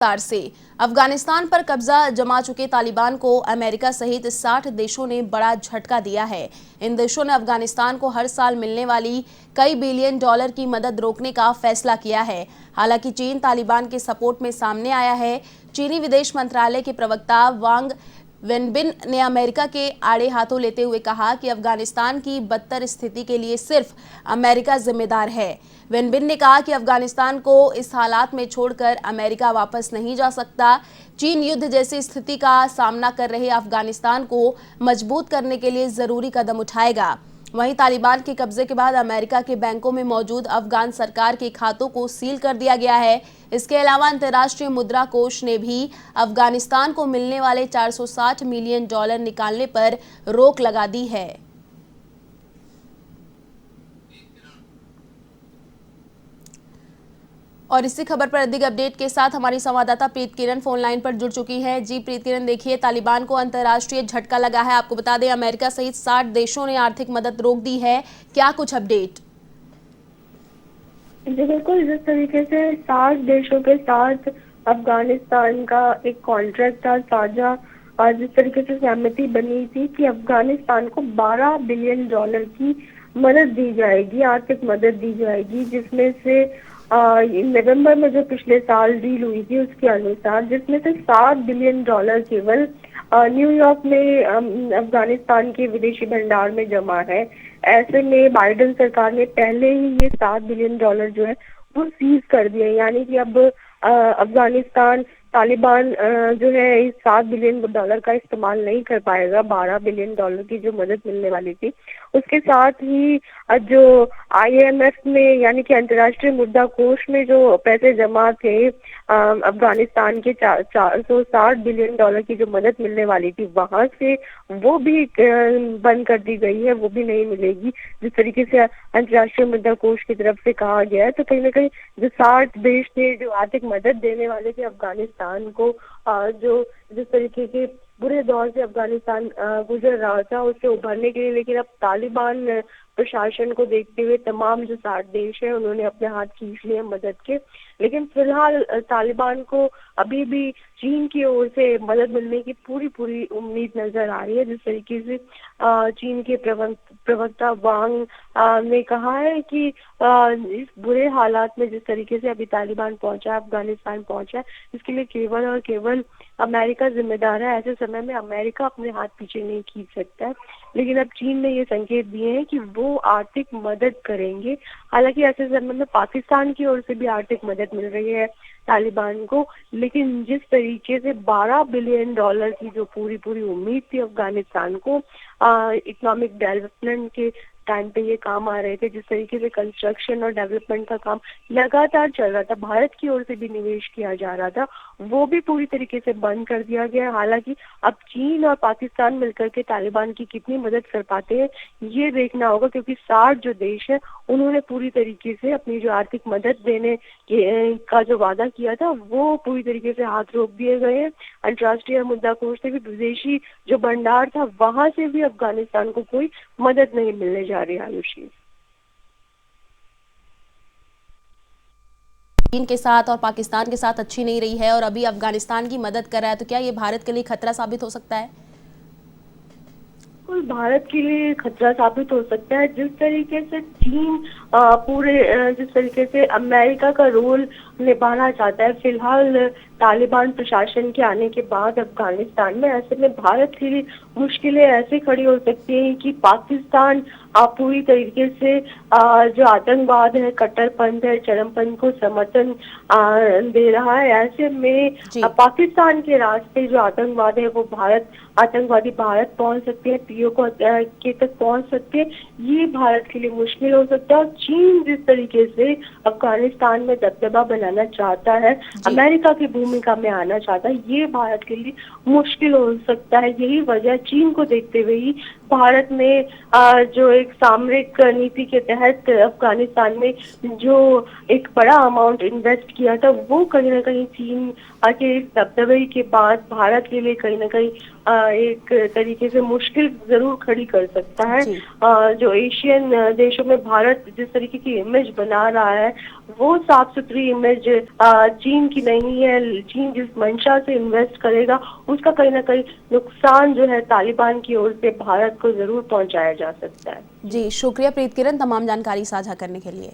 से अफगानिस्तान पर कब्जा जमा चुके तालिबान को अमेरिका सहित 60 देशों ने बड़ा झटका दिया है। इन देशों ने अफगानिस्तान को हर साल मिलने वाली कई बिलियन डॉलर की मदद रोकने का फैसला किया है। हालांकि चीन तालिबान के सपोर्ट में सामने आया है। चीनी विदेश मंत्रालय के प्रवक्ता वांग वेनबिन ने अमेरिका के आड़े हाथों लेते हुए कहा कि अफगानिस्तान की बदतर स्थिति के लिए सिर्फ अमेरिका जिम्मेदार है। वेनबिन ने कहा कि अफगानिस्तान को इस हालात में छोड़कर अमेरिका वापस नहीं जा सकता। चीन युद्ध जैसी स्थिति का सामना कर रहे अफगानिस्तान को मजबूत करने के लिए जरूरी कदम उठाएगा। वहीं तालिबान के कब्जे के बाद अमेरिका के बैंकों में मौजूद अफगान सरकार के खातों को सील कर दिया गया है। इसके अलावा अंतर्राष्ट्रीय मुद्रा कोष ने भी अफगानिस्तान को मिलने वाले 460 मिलियन डॉलर निकालने पर रोक लगा दी है। और इसी खबर पर अधिक अपडेट के साथ हमारी संवाददाता प्रीत किरण फोन लाइन पर जुड़ चुकी हैं। जी प्रीत किरण, देखिए तालिबान को अंतर्राष्ट्रीय झटका लगा है। आपको बता दें अमेरिका सहित 60 देशों ने आर्थिक मदद रोक दी है। क्या कुछ अपडेट? जी बिल्कुल, जिस तरीके से 60 देशों के साथ अफगानिस्तान का एक कॉन्ट्रैक्ट था साझा, और जिस तरीके से सहमति बनी थी कि अफगानिस्तान को 12 बिलियन डॉलर की मदद दी जाएगी, आर्थिक मदद दी जाएगी, जिसमें से नवंबर में जो पिछले साल डील हुई थी उसके अनुसार, जिसमें से 7 बिलियन डॉलर केवल न्यूयॉर्क में अफगानिस्तान के विदेशी भंडार में जमा है। ऐसे में बाइडेन सरकार ने पहले ही ये 7 बिलियन डॉलर जो है वो सीज कर दिए, यानी कि अब अफगानिस्तान तालिबान जो है इस 7 बिलियन डॉलर का इस्तेमाल नहीं कर पाएगा। 12 बिलियन डॉलर की जो मदद मिलने वाली थी, उसके साथ ही जो IMF में यानी कि अंतर्राष्ट्रीय मुद्रा कोष में जो पैसे जमा थे अफगानिस्तान के 460 बिलियन डॉलर की जो मदद मिलने वाली थी, वहां से वो भी बंद कर दी गई है, वो भी नहीं मिलेगी। जिस तरीके से अंतर्राष्ट्रीय मुद्रा कोष की तरफ से कहा गया है, तो कहीं ना कहीं जो 60 देश थे जो आर्थिक मदद देने वाले थे अफगानिस्तान को, जो जिस तरीके के बुरे दौर से अफगानिस्तान गुजर रहा था उससे उभरने के लिए, लेकिन अब तालिबान प्रशासन को देखते हुए तमाम जो 60 देश है उन्होंने अपने हाथ खींच लिए मदद के। लेकिन फिलहाल तालिबान को अभी भी चीन की ओर से मदद मिलने की पूरी उम्मीद नजर आ रही है। जिस तरीके से चीन के प्रवक्ता वांग ने कहा है कि इस बुरे हालात में जिस तरीके से अभी तालिबान पहुंचा, अफगानिस्तान पहुंचा, इसके लिए केवल और केवल अमेरिका जिम्मेदार है। ऐसे समय में अमेरिका अपने हाथ पीछे नहीं खींच सकता है, लेकिन अब चीन ने ये संकेत दिए हैं कि वो आर्थिक मदद करेंगे। हालांकि ऐसे समय में पाकिस्तान की ओर से भी आर्थिक मदद मिल रही है तालिबान को, लेकिन जिस तरीके से 12 बिलियन डॉलर की जो पूरी उम्मीद थी अफगानिस्तान को इकोनॉमिक डेवलपमेंट के टाइम पे ये काम आ रहे थे, जिस तरीके से कंस्ट्रक्शन और डेवलपमेंट का काम लगातार चल रहा था, भारत की ओर से भी निवेश किया जा रहा था, वो भी पूरी तरीके से बंद कर दिया गया। हालांकि अब चीन और पाकिस्तान मिलकर के तालिबान की कितनी मदद कर पाते हैं ये देखना होगा, क्योंकि 60 जो देश है उन्होंने पूरी तरीके से अपनी जो आर्थिक मदद देने का जो वादा किया था वो पूरी तरीके से हाथ रोक दिए गए हैं। अंतर्राष्ट्रीय मुद्रा कोष से भी विदेशी जो भंडार था वहां से भी अफगानिस्तान को कोई मदद नहीं मिलने जा रही। आयुषी, चीन के साथ और पाकिस्तान के साथ अच्छी नहीं रही है और अभी अफगानिस्तान की मदद कर रहा है, तो क्या ये भारत के लिए खतरा साबित हो सकता है? भारत के लिए खतरा साबित हो सकता है। जिस तरीके से चीन जिस तरीके से अमेरिका का रोल निभाना चाहता है फिलहाल तालिबान प्रशासन के आने के बाद अफगानिस्तान में, ऐसे में भारत के लिए मुश्किलें ऐसे खड़ी हो सकती हैं कि पाकिस्तान पूरी तरीके से जो आतंकवाद है, कट्टरपंथ है, चरमपंथ को समर्थन दे रहा है। ऐसे में पाकिस्तान के रास्ते जो आतंकवाद है वो आतंकवादी भारत पहुंच सकते हैं, POK के तक पहुंच सकते हैं। ये भारत के लिए मुश्किल हो सकता है। और चीन जिस तरीके से अफगानिस्तान में दबदबा बनाना चाहता है, अमेरिका की भूमिका में आना चाहता है, ये भारत के लिए मुश्किल हो सकता है। यही वजह चीन को देखते हुए ही भारत ने जो एक सामरिक नीति के तहत अफगानिस्तान में जो एक बड़ा अमाउंट इन्वेस्ट किया था, वो कहीं ना कहीं चीन के इस दबदबे के बाद भारत के लिए कहीं ना कहीं एक तरीके से मुश्किल जरूर खड़ी कर सकता है। जी। जो एशियन देशों में भारत जिस तरीके की इमेज बना रहा है, वो साफ सुथरी इमेज चीन की नहीं है। चीन जिस मंशा से इन्वेस्ट करेगा, उसका कहीं ना कहीं नुकसान जो है तालिबान की ओर से भारत को जरूर पहुंचाया जा सकता है। जी, शुक्रिया प्रीत किरण तमाम जानकारी साझा करने के लिए।